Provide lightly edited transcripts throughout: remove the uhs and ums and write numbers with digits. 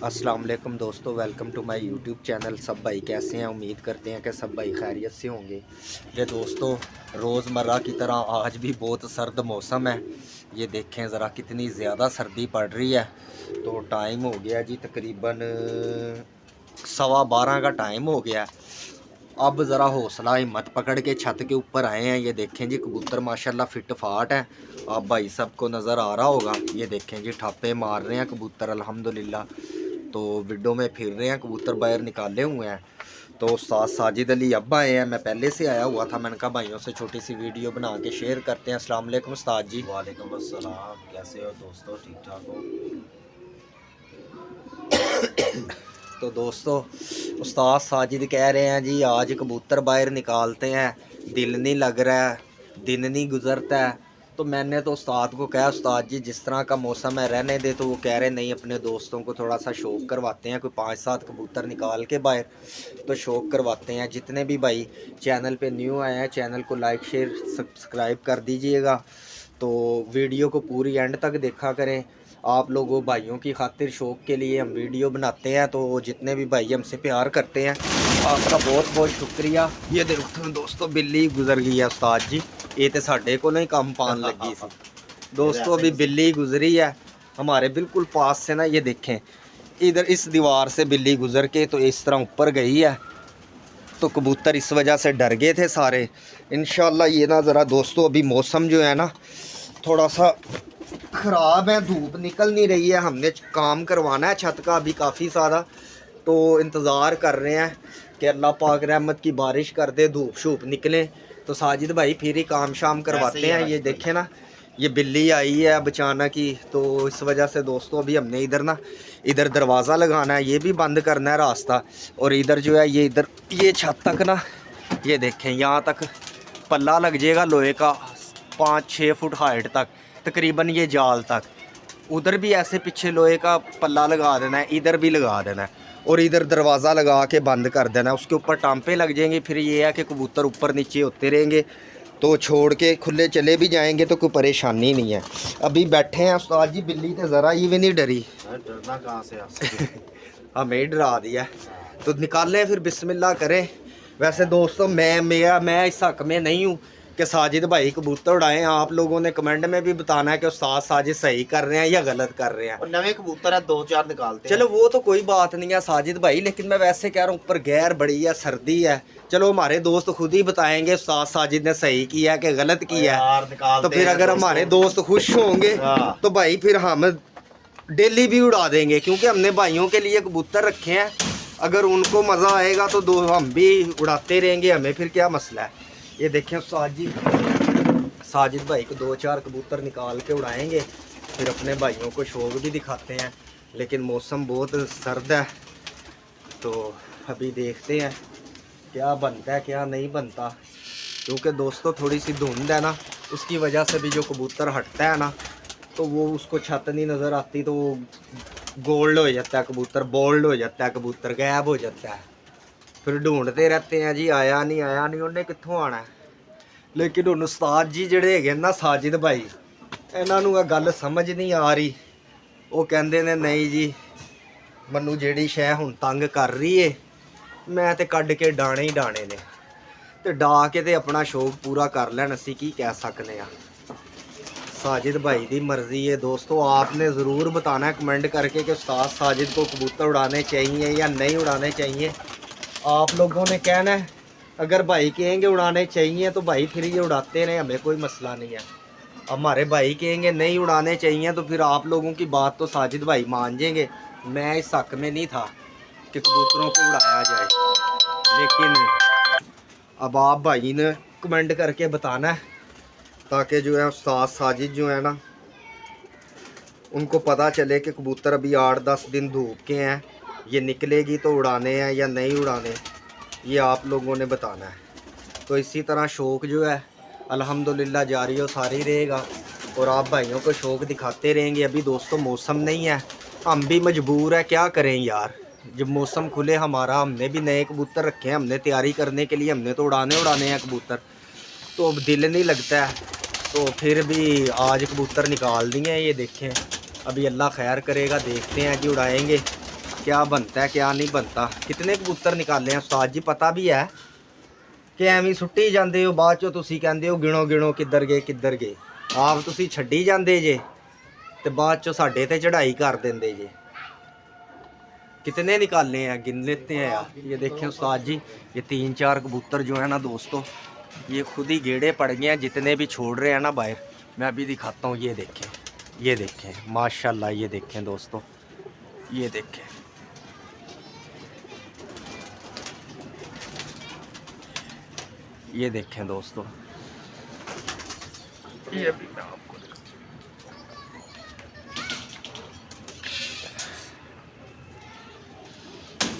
अस्सलाम वालेकुम दोस्तों, welcome to my YouTube channel. सब भाई कैसे हैं? उम्मीद करते हैं कि सब भाई खैरियत से होंगे। ये दोस्तों, रोज़मर्रा की तरह आज भी बहुत सर्द मौसम है। ये देखें ज़रा कितनी ज़्यादा सर्दी पड़ रही है। तो टाइम हो गया जी तकरीबन 12:15 का टाइम हो गया। अब ज़रा हौसला हिम्मत पकड़ के छत के ऊपर आए हैं। ये देखें जी, कबूतर माशाल्लाह फिट फाट है। आप भाई सबको नज़र आ रहा होगा। ये देखें जी, ठप्पे मार रहे हैं कबूतर अल्हम्दुलिल्लाह। तो विंडो में फिर रहे हैं कबूतर, बाहर निकाले हुए हैं। तो उस्ताद साजिद अली अब आए हैं। मैं पहले से आया हुआ था। मैंने कहा भाइयों से छोटी सी वीडियो बना के शेयर करते हैं। अस्सलाम वालेकुम उस्ताद जी। वालेकुम अस्सलाम। कैसे हो दोस्तों? ठीक ठाक हो? तो दोस्तों, उस्ताद साजिद कह रहे हैं जी आज कबूतर बाहर निकालते हैं, दिल नहीं लग रहा है, दिन नहीं गुजरता है। तो मैंने तो उस्ताद को कहा उस्ताद जी जिस तरह का मौसम है रहने दे। तो वो कह रहे नहीं, अपने दोस्तों को थोड़ा सा शौक़ करवाते हैं, कोई 5-7 कबूतर निकाल के बाहर तो शौक़ करवाते हैं। जितने भी भाई चैनल पे न्यू आए हैं, चैनल को लाइक शेयर सब्सक्राइब कर दीजिएगा। तो वीडियो को पूरी एंड तक देखा करें। आप लोगों भाइयों की खातिर शौक़ के लिए हम वीडियो बनाते हैं। तो जितने भी भाई हमसे प्यार करते हैं, आपका बहुत बहुत शुक्रिया। ये देखो दोस्तों, बिल्ली गुजर गई है उस्ताद जी। ये तो साढ़े को नहीं काम पान लगी सी दोस्तों। अभी बिल्ली गुजरी है हमारे बिल्कुल पास से ना। ये देखें, इधर इस दीवार से बिल्ली गुजर के तो इस तरह ऊपर गई है। तो कबूतर इस वजह से डर गए थे सारे। इंशाल्लाह ये ना ज़रा दोस्तों, अभी मौसम जो है ना थोड़ा सा ख़राब है, धूप निकल नहीं रही है। हमने काम करवाना है छत का अभी काफ़ी सारा। तो इंतज़ार कर रहे हैं कि अल्लाह पाक रहमत की बारिश कर दे, धूप शूप निकले तो साजिद भाई फिर ही काम शाम करवाते हैं। ये देखें ना, ये बिल्ली आई है अब अचानक ही। तो इस वजह से दोस्तों अभी हमने इधर दरवाज़ा लगाना है, ये भी बंद करना है रास्ता। और इधर जो है ये छत तक ना, ये देखें यहाँ तक पल्ला लग जाएगा लोहे का 5-6 फुट हाइट तक तकरीबन, ये जाल तक। उधर भी ऐसे पीछे लोहे का पल्ला लगा देना है, इधर भी लगा देना है और इधर दरवाज़ा लगा के बंद कर देना है। उसके ऊपर टांपे लग जाएंगे। फिर ये है कि कबूतर ऊपर नीचे होते रहेंगे। तो छोड़ के खुले चले भी जाएंगे तो कोई परेशानी नहीं है। अभी बैठे हैं उस्ताद जी, बिल्ली तो ज़रा ही भी नहीं डरी। डरना कहाँ से आपसे? हमें ही डरा दिया। तो निकालें फिर, बिस्मिल्लाह करें। वैसे दोस्तों मैं इस हक़ में नहीं हूँ कि साजिद भाई कबूतर उड़ाएं। आप लोगों ने कमेंट में भी बताना है कि उस्ताद साजिद सही कर रहे हैं या गलत कर रहे हैं। और नवे कबूतर है, 2-4 निकालते हैं। चलो वो तो कोई बात नहीं है साजिद भाई, लेकिन मैं वैसे कह रहा हूँ ऊपर गैर बड़ी है, सर्दी है। चलो हमारे दोस्त खुद ही बताएंगे उस्ताद साजिद ने सही किया कि गलत किया है। तो फिर अगर हमारे दोस्त खुश होंगे तो भाई फिर हम डेली भी उड़ा देंगे, क्योंकि हमने भाइयों के लिए कबूतर रखे हैं। अगर उनको मज़ा आएगा तो हम भी उड़ाते रहेंगे, हमें फिर क्या मसला है। ये देखें साजिद भाई को 2-4 कबूतर निकाल के उड़ाएंगे, फिर अपने भाइयों को शौक भी दिखाते हैं। लेकिन मौसम बहुत सर्द है, तो अभी देखते हैं क्या बनता है क्या नहीं बनता। क्योंकि दोस्तों थोड़ी सी धुंध है ना, उसकी वजह से भी जो कबूतर हटता है ना, तो वो उसको छत नहीं नज़र आती, तो वो गोल्ड हो जाता है कबूतर, बोल्ड हो जाता है कबूतर, गायब हो जाता है। फिर ढूंढते रहते हैं जी, आया नहीं उन्हें कित्थों आना है। लेकिन हुण उस्ताद जी जिहड़े हैगे ना साजिद भाई, इन्हां नूं गल समझ नहीं आ रही। वो कहंदे ने नहीं जी, मैनू जिहड़ी शै हुण तंग कर रही है, मैं ते कढ के डाणे ही डाणे ने, ते डा के ते अपना शौक पूरा कर लैण। असीं की कह सकने आ। साजिद भाई की मर्ज़ी है दोस्तों। आपने ज़रूर बताना है कमेंट करके कि उस्ताद साजिद को कबूतर उड़ाने चाहिए या नहीं उड़ाने चाहिए। आप लोगों ने कहना है, अगर भाई कहेंगे उड़ाने चाहिए तो भाई फिर ये उड़ाते रहें, हमें कोई मसला नहीं है। हमारे भाई कहेंगे नहीं उड़ाने चाहिए तो फिर आप लोगों की बात तो साजिद भाई मान जाएंगे। मैं इस हक़ में नहीं था कि कबूतरों को उड़ाया जाए, लेकिन अब आप भाई ने कमेंट करके बताना है, ताकि जो है उस्ताद साजिद जो है ना, उनको पता चले कि कबूतर अभी 8-10 दिन धूप के हैं, ये निकलेगी तो उड़ाने हैं या नहीं उड़ाने, ये आप लोगों ने बताना है। तो इसी तरह शौक़ जो है अल्हम्दुलिल्लाह जारी और सारी रहेगा, और आप भाइयों को शौक़ दिखाते रहेंगे। अभी दोस्तों मौसम नहीं है, हम भी मजबूर है, क्या करें यार। जब मौसम खुले हमारा, हमने भी नए कबूतर रखे हैं, हमने तैयारी करने के लिए, हमने तो उड़ाने हैं कबूतर। तो अब दिल नहीं लगता है, तो फिर भी आज कबूतर निकाल दिए हैं। ये देखें, अभी अल्लाह खैर करेगा, देखते हैं जी उड़ाएंगे। क्या बनता है क्या नहीं बनता। कितने कबूतर निकाले हैं उस्ताद जी, पता भी है कि ਐਵੇਂ ਸੁੱਟੀ ਜਾਂਦੇ ਹੋ, ਬਾਅਦ ਚੋਂ ਤੁਸੀਂ ਕਹਿੰਦੇ ਹੋ ਗਿਣੋ ਗਿਣੋ ਕਿੱਧਰ ਗਏ। ਆਪ ਤੁਸੀਂ ਛੱਡੀ ਜਾਂਦੇ ਜੇ ਤੇ ਬਾਅਦ ਚੋਂ ਸਾਡੇ ਤੇ चढ़ाई कर देंगे जे। कितने निकाले हैं गिन लेते हैं यार। ये देखें उस्ताद जी, ये 3-4 कबूतर जो है ना दोस्तों, ये खुद ही गेड़े पड़ गए हैं जितने भी छोड़ रहे हैं ना बाहर। मैं अभी दिखाता हूँ। ये देखें माशाल्लाह, ये देखें दोस्तों, ये देखें, ये देखें दोस्तों, ये भी मैं आपको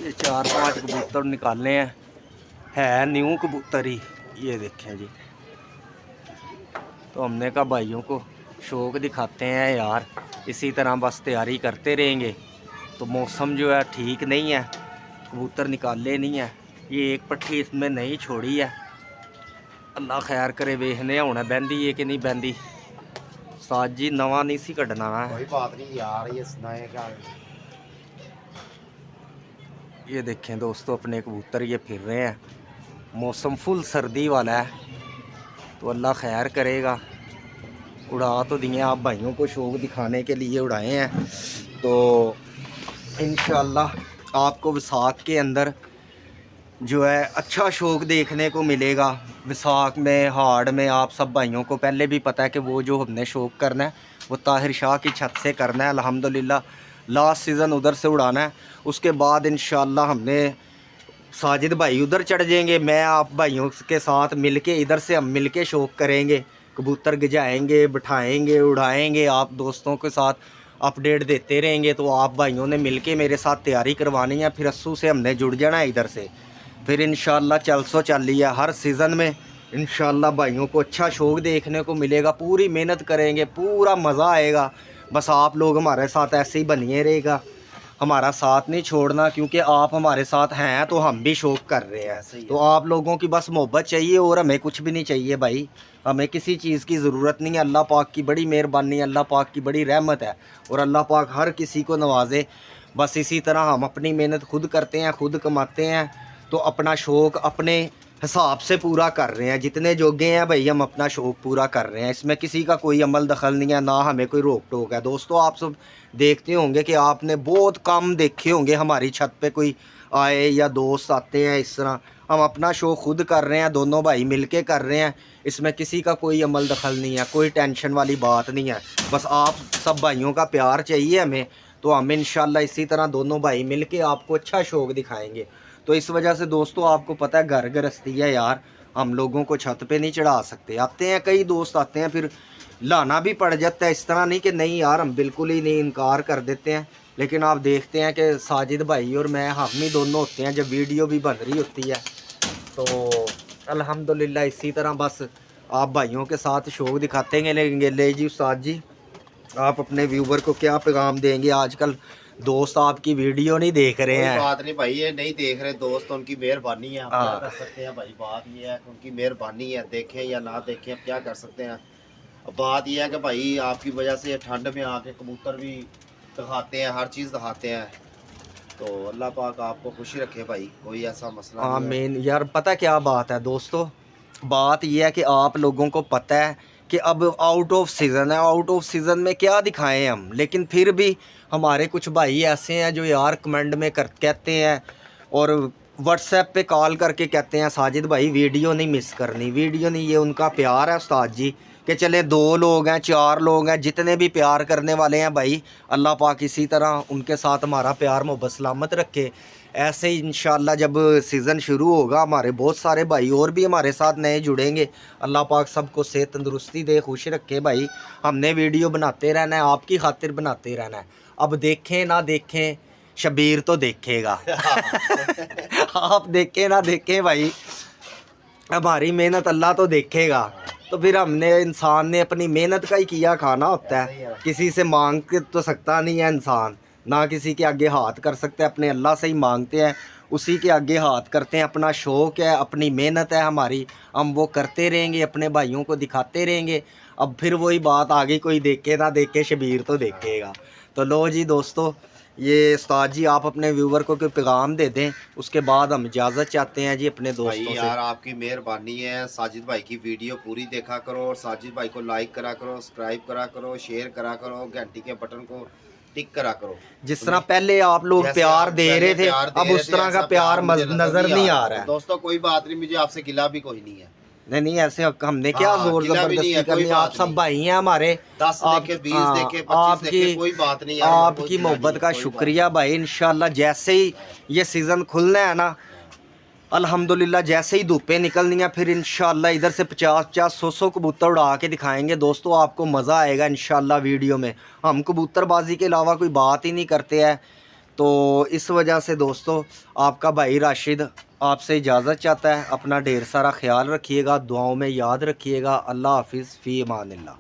ये 4-5 कबूतर निकाले हैं, है न्यू कबूतर ही। ये देखें जी, तो हमने कहा भाइयों को शौक़ दिखाते हैं यार, इसी तरह बस तैयारी करते रहेंगे। तो मौसम जो है ठीक नहीं है, कबूतर निकाले नहीं है। ये एक पट्टी इसमें नहीं छोड़ी है, अल्लाह खैर करे। वेखने होना बहती है कि नहीं बहती। साज जी नवा नहीं सी कढ़ना है, कोई बात नहीं यार, ये नए का। ये देखें दोस्तों, अपने कबूतर ये फिर रहे हैं। मौसम फुल सर्दी वाला है, तो अल्लाह खैर करेगा। उड़ा तो दिए, आप भाइयों को शौक़ दिखाने के लिए उड़ाए हैं। तो इंशाअल्लाह आपको विसाख के अंदर जो है अच्छा शौक़ देखने को मिलेगा। विसाख में, हाड़ में, आप सब भाइयों को पहले भी पता है कि वो जो हमने शौक़ करना है वो ताहिर शाह की छत से करना है। अल्हम्दुलिल्लाह लास्ट सीज़न उधर से उड़ाना है। उसके बाद इंशाअल्लाह हमने साजिद भाई उधर चढ़ जाएंगे, मैं आप भाइयों के साथ मिलके इधर से हम मिलके शौक़ करेंगे। कबूतर गिजाएंगे, बिठाएंगे, उड़ाएंगे, आप दोस्तों के साथ अपडेट देते रहेंगे। तो आप भाइयों ने मिलके मेरे साथ तैयारी करवानी है। फिर अस्सू से हमने जुड़ जाना है इधर से। फिर इंशाअल्लाह चल है हर सीज़न में इंशाअल्लाह भाइयों को अच्छा शौक़ देखने को मिलेगा। पूरी मेहनत करेंगे, पूरा मज़ा आएगा। बस आप लोग हमारे साथ ऐसे ही बनिए रहेगा, हमारा साथ नहीं छोड़ना, क्योंकि आप हमारे साथ हैं तो हम भी शौक़ कर रहे हैं। तो आप लोगों की बस मोहब्बत चाहिए और हमें कुछ भी नहीं चाहिए भाई। हमें किसी चीज़ की ज़रूरत नहीं है। अल्लाह पाक की बड़ी मेहरबानी है, अल्लाह पाक की बड़ी रहमत है, और अल्लाह पाक हर किसी को नवाजे। बस इसी तरह हम अपनी मेहनत खुद करते हैं, खुद कमाते हैं, तो अपना शौक़ अपने हिसाब से पूरा कर रहे हैं। जितने जोगे हैं भाई हम अपना शौक़ पूरा कर रहे हैं। इसमें किसी का कोई अमल दखल नहीं है, ना हमें कोई रोक टोक है। दोस्तों आप सब देखते होंगे कि आपने बहुत कम देखे होंगे हमारी छत पे कोई आए या दोस्त आते हैं। इस तरह हम अपना शौक़ खुद कर रहे हैं, दोनों भाई मिलके कर रहे हैं। इसमें किसी का कोई अमल दखल नहीं है, कोई टेंशन वाली बात नहीं है। बस आप सब भाइयों का प्यार चाहिए हमें, तो हम इंशाअल्लाह इसी तरह दोनों भाई मिलके आपको अच्छा शौक़ दिखाएंगे। तो इस वजह से दोस्तों आपको पता है घर गृहस्थी है यार, हम लोगों को छत पे नहीं चढ़ा सकते। आते हैं कई दोस्त आते हैं, फिर लाना भी पड़ जाता है। इस तरह नहीं कि नहीं यार हम बिल्कुल ही नहीं, इनकार कर देते हैं। लेकिन आप देखते हैं कि साजिद भाई और मैं, हम ही दोनों होते हैं जब वीडियो भी बन रही होती है। तो अल्हम्दुलिल्लाह इसी तरह बस आप भाइयों के साथ शौक़ दिखाते हैं। ले जी उस्ताद जी, आप अपने व्यूवर को क्या पैगाम देंगे? आजकल दोस्त आपकी वीडियो नहीं देख रहे हैं। बात नहीं भाई, ये नहीं देख रहे दोस्त, उनकी मेहरबानी है, आप क्या कर सकते हैं भाई। बात ये है उनकी मेहरबानी है, देखें या ना देखें, अब क्या कर सकते हैं। बात यह है कि भाई आपकी वजह से ठंड में आके कबूतर भी दिखाते हैं, हर चीज़ दिखाते हैं। तो अल्लाह पाक आपको खुशी रखे भाई, कोई ऐसा मसला नहीं है। आमीन। यार पता क्या बात है दोस्तों, बात यह है कि आप लोगों को पता है कि अब आउट ऑफ सीज़न है, आउट ऑफ सीज़न में क्या दिखाएं हम। लेकिन फिर भी हमारे कुछ भाई ऐसे हैं जो यार कमेंट में कहते हैं और व्हाट्सएप पे कॉल करके कहते हैं साजिद भाई वीडियो नहीं मिस करनी, वीडियो नहीं। ये उनका प्यार है उस्ताद जी, कि चले 2 लोग हैं, 4 लोग हैं, जितने भी प्यार करने वाले हैं भाई, अल्लाह पाक इसी तरह उनके साथ हमारा प्यार मोहब्बत सलामत रखे। ऐसे ही इंशाअल्लाह जब सीज़न शुरू होगा, हमारे बहुत सारे भाई और भी हमारे साथ नए जुड़ेंगे। अल्लाह पाक सबको सेहत तंदुरुस्ती दे, खुश रखे भाई। हमने वीडियो बनाते रहना है, आपकी खातिर बनाते रहना है। अब देखें ना देखें, शबीर तो देखेगा। आप देखें ना देखें भाई, हमारी मेहनत अल्लाह तो देखेगा। तो फिर हमने, इंसान ने अपनी मेहनत का ही किया खाना होता है, किसी से मांग के तो सकता नहीं है इंसान, ना किसी के आगे हाथ कर सकते हैं। अपने अल्लाह से ही मांगते हैं, उसी के आगे हाथ करते हैं। अपना शौक़ है, अपनी मेहनत है हमारी, हम वो करते रहेंगे, अपने भाइयों को दिखाते रहेंगे। अब फिर वही बात आ गई, कोई देखे ना देखे, शबीर तो देखेगा। तो लो जी दोस्तों, ये उस्ताद जी आप अपने व्यूवर को कोई पैगाम दे दें, उसके बाद हम इजाज़त चाहते हैं जी अपने भाई दोस्तों से। यार आपकी मेहरबानी है, साजिद भाई की वीडियो पूरी देखा करो और साजिद भाई को लाइक करा करो, सब्सक्राइब करा करो, शेयर करा करो, घंटी के बटन को टिक करा करो। जिस तरह पहले आप लोग जैसे प्यार आप दे पहले रहे थे, प्यार दे अब रहे उस थे, तरह का ऐसा प्यार मुझे नजर नहीं आ रहा है। दोस्तों कोई बात नहीं, मुझे आपसे गिला भी कोई नहीं है। नहीं नहीं, ऐसे हमने क्या हाँ, जोर गिला भी नहीं जबरदस्ती है, कोई करनी, आप बात सब नहीं। भाई हैं हमारे। 10 देखे, 20 हाँ, देखे, 25 देखे, कोई बात नहीं यार, कोई आपकी गिला मोहब्बत नहीं, का कोई शुक्रिया भाई। इंशाल्लाह जैसे ही ये सीज़न खुलना है ना, अल्हम्दुलिल्लाह जैसे ही धूपें निकलनी हैं, फिर इंशाल्लाह इधर से 50-50, 100 कबूतर उड़ा के दिखाएंगे दोस्तों, आपको मज़ा आएगा इंशाल्लाह वीडियो में। हम कबूतरबाजी के अलावा कोई बात ही नहीं करते हैं, तो इस वजह से दोस्तों आपका भाई राशिद आपसे इजाज़त चाहता है। अपना ढेर सारा ख्याल रखिएगा, दुआओं में याद रखिएगा। अल्लाह हाफिज़, फ़ी अमानिल्लाह।